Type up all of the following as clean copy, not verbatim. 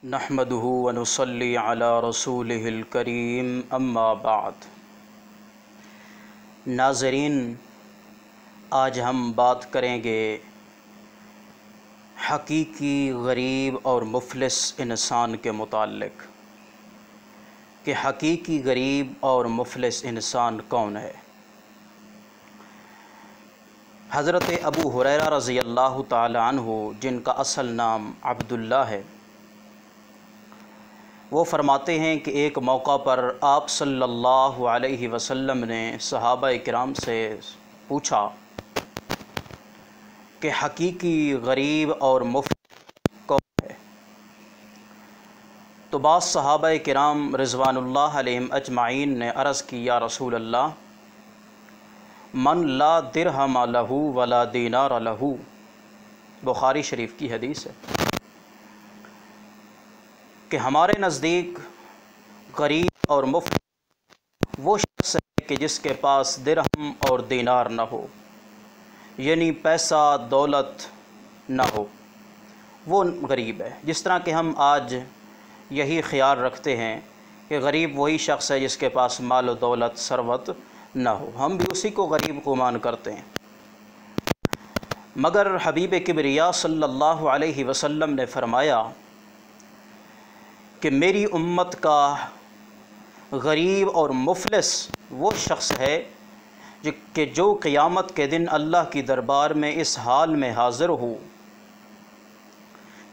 नहमदुहु व नुसल्ली अला रसूलिहिल करीम अम्मा बाद। नाज़रीन, आज हम बात करेंगे हकीकी गरीब और मुफलिस इंसान के मुताल्लिक़ कि हकीकी गरीब और मुफलिस इंसान कौन है। हज़रत अबू हुरैरा रज़ियल्लाहु ताला अन्हु, जिनका असल नाम अब्दुल्ला है, वो फरमाते हैं कि एक मौका पर आप सल्लल्लाहु अलैहि वसल्लम ने सहाबा किराम से पूछा कि हकीकी गरीब और मुफ्लिस कौन है। तो बाज़ सहाबा किराम रिज़वानुल्लाह अलैहिम अजमाइन ने अर्ज़ की, या रसूल अल्लाह, मन ला दिरहम लहू वला दीनार लहू। बुखारी शरीफ की हदीस है कि हमारे नज़दीक गरीब और मुफ्लिस वो शख्स है कि जिसके पास दिरहम और दीनार न हो, यानी पैसा दौलत न हो, वो गरीब है। जिस तरह कि हम आज यही ख्याल रखते हैं कि गरीब वही शख्स है जिसके पास माल और दौलत सरवत न हो, हम भी उसी को गरीब गुमान करते हैं। मगर हबीब किबरिया सल्लल्लाहु अलैहि वसल्लम ने फरमाया कि मेरी उम्मत का गरीब और मुफलिस वो शख्स है जो क़यामत के दिन अल्लाह की दरबार में इस हाल में हाज़िर हो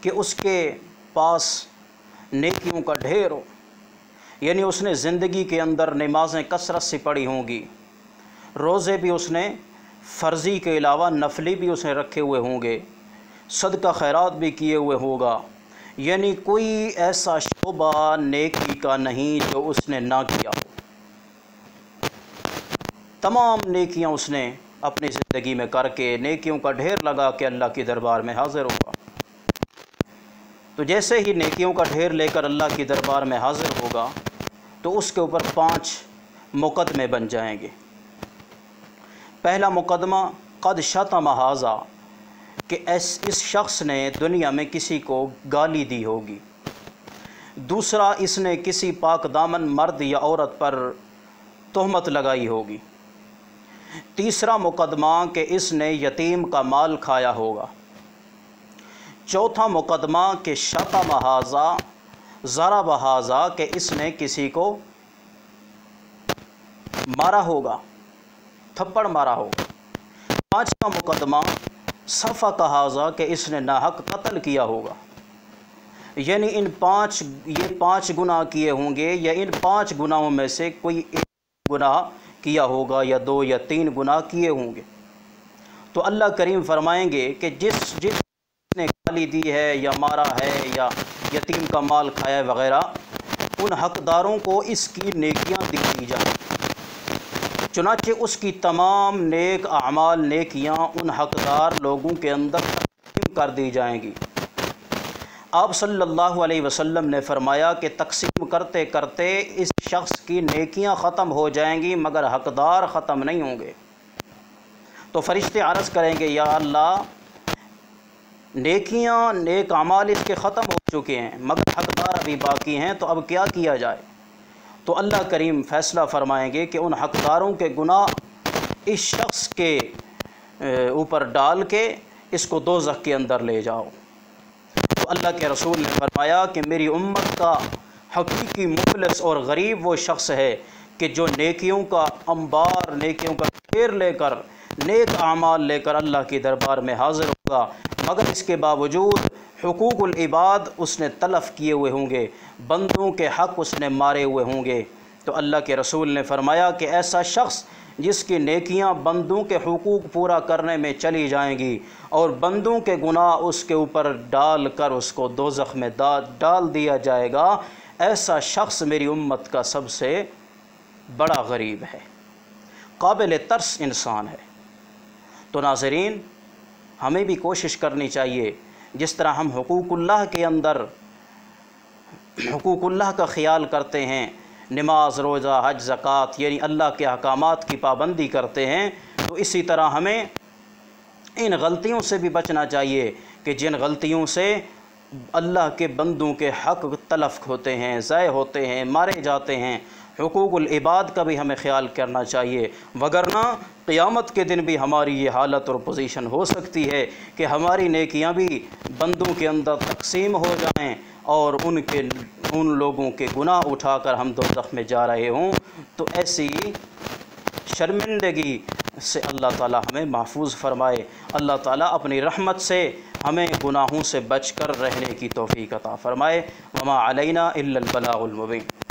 कि उसके पास नेकियों का ढेर हो, यानी उसने ज़िंदगी के अंदर नमाज़ें कसरत से पढ़ी होंगी, रोज़े भी उसने फ़र्ज़ी के अलावा नफली भी उसने रखे हुए होंगे, सदका खैरात भी किए हुए होगा, यानी कोई ऐसा शोबा नेकी का नहीं जो उसने ना किया हो। तमाम नेकियां उसने अपनी ज़िंदगी में करके नेकियों का ढेर लगा के अल्लाह की दरबार में हाज़िर होगा। तो जैसे ही नेकियों का ढेर लेकर अल्लाह की दरबार में हाज़िर होगा तो उसके ऊपर 5 मुकदमे बन जाएंगे। पहला मुकदमा, क़द शतम हाज़ा, कि इस शख्स ने दुनिया में किसी को गाली दी होगी। दूसरा, इसने किसी पाक दामन मर्द या औरत पर तोहमत लगाई होगी। तीसरा मुकदमा कि इसने यतीम का माल खाया होगा। चौथा मुकदमा कि शतम हाज़ा ज़रब हाज़ा, कि इसने किसी को मारा होगा, थप्पड़ मारा होगा। पाँचवा मुकदमा सफ़क हाज़ा, कि इसने नाहक कत्ल किया होगा। यानी ये 5 गुनाह किए होंगे, या इन 5 गुनाहों में से कोई एक गुनाह किया होगा, या 2 या 3 गुनाह किए होंगे। तो अल्लाह करीम फरमाएंगे कि जिसने गाली दी है या मारा है या यतीम का माल खाया वग़ैरह, उन हक़दारों को इसकी नेकियां दी जाए। चुनाचे उसकी तमाम नेक अमाल नेकियां उन हक़दार लोगों के अंदर तक़सीम कर दी जाएंगी। आप सल्लल्लाहु अलैहि वसल्लम ने फरमाया कि तक़सीम करते करते इस शख्स की नेकियां ख़त्म हो जाएंगी मगर हक़दार ख़त्म नहीं होंगे। तो फ़रिश्ते अर्ज़ करेंगे, या अल्लाह, नेकियां नेक अमाल इसके ख़त्म हो चुके हैं मगर हक़दार अभी बाकी हैं, तो अब क्या किया जाए। तो अल्लाह करीम फ़ैसला फ़रमाएंगे कि उन हक़दारों के गुनाह इस शख्स के ऊपर डाल के इसको दोज़ख के अंदर ले जाओ। तो अल्लाह के रसूल ने फरमाया कि मेरी उम्मत का हकीकी मुफलिस और गरीब वो शख्स है कि जो नेकियों का अंबार, नेकियों का ढेर लेकर, नेक आमाल लेकर अल्लाह की दरबार में हाज़िर होगा, मगर इसके बावजूद हुकूकुल इबाद उसने तलफ़ किए हुए होंगे, बंदों के हक़ उसने मारे हुए होंगे। तो अल्लाह के रसूल ने फरमाया कि ऐसा शख्स जिसकी नेकियां बंदों के हुकूक पूरा करने में चली जाएंगी और बंदों के गुनाह उसके ऊपर डाल कर उसको दोज़ख में डाल दिया जाएगा, ऐसा शख्स मेरी उम्मत का सबसे बड़ा गरीब है, काबिल तर्स इंसान है। तो नाज़रीन, हमें भी कोशिश करनी चाहिए, जिस तरह हम हुकूकुल्लाह के अंदर हुकूकुल्लाह का ख़याल करते हैं, नमाज रोज़ा हज ज़कात यानी अल्लाह के अहकामात की पाबंदी करते हैं, तो इसी तरह हमें इन गलतियों से भी बचना चाहिए कि जिन गलतियों से اللہ کے بندوں کے حق تلف ہوتے ہیں، ضائع ہوتے ہیں، مارے جاتے ہیں۔ حقوق العباد کا بھی ہمیں خیال کرنا چاہیے، وگرنہ قیامت کے دن بھی ہماری یہ حالت اور پوزیشن ہو سکتی ہے کہ ہماری نیکیاں بھی بندوں کے اندر تقسیم ہو جائیں اور ان لوگوں کے گناہ اٹھا کر ہم دوزخ میں جا رہے ہوں۔ تو ایسی شرمندگی سے اللہ تعالی ہمیں محفوظ فرمائے۔ اللہ تعالی اپنی رحمت سے ہمیں گناہوں سے بچ کر رہنے کی توفیق عطا فرمائے۔ وما علینا الا البلاغ المبین۔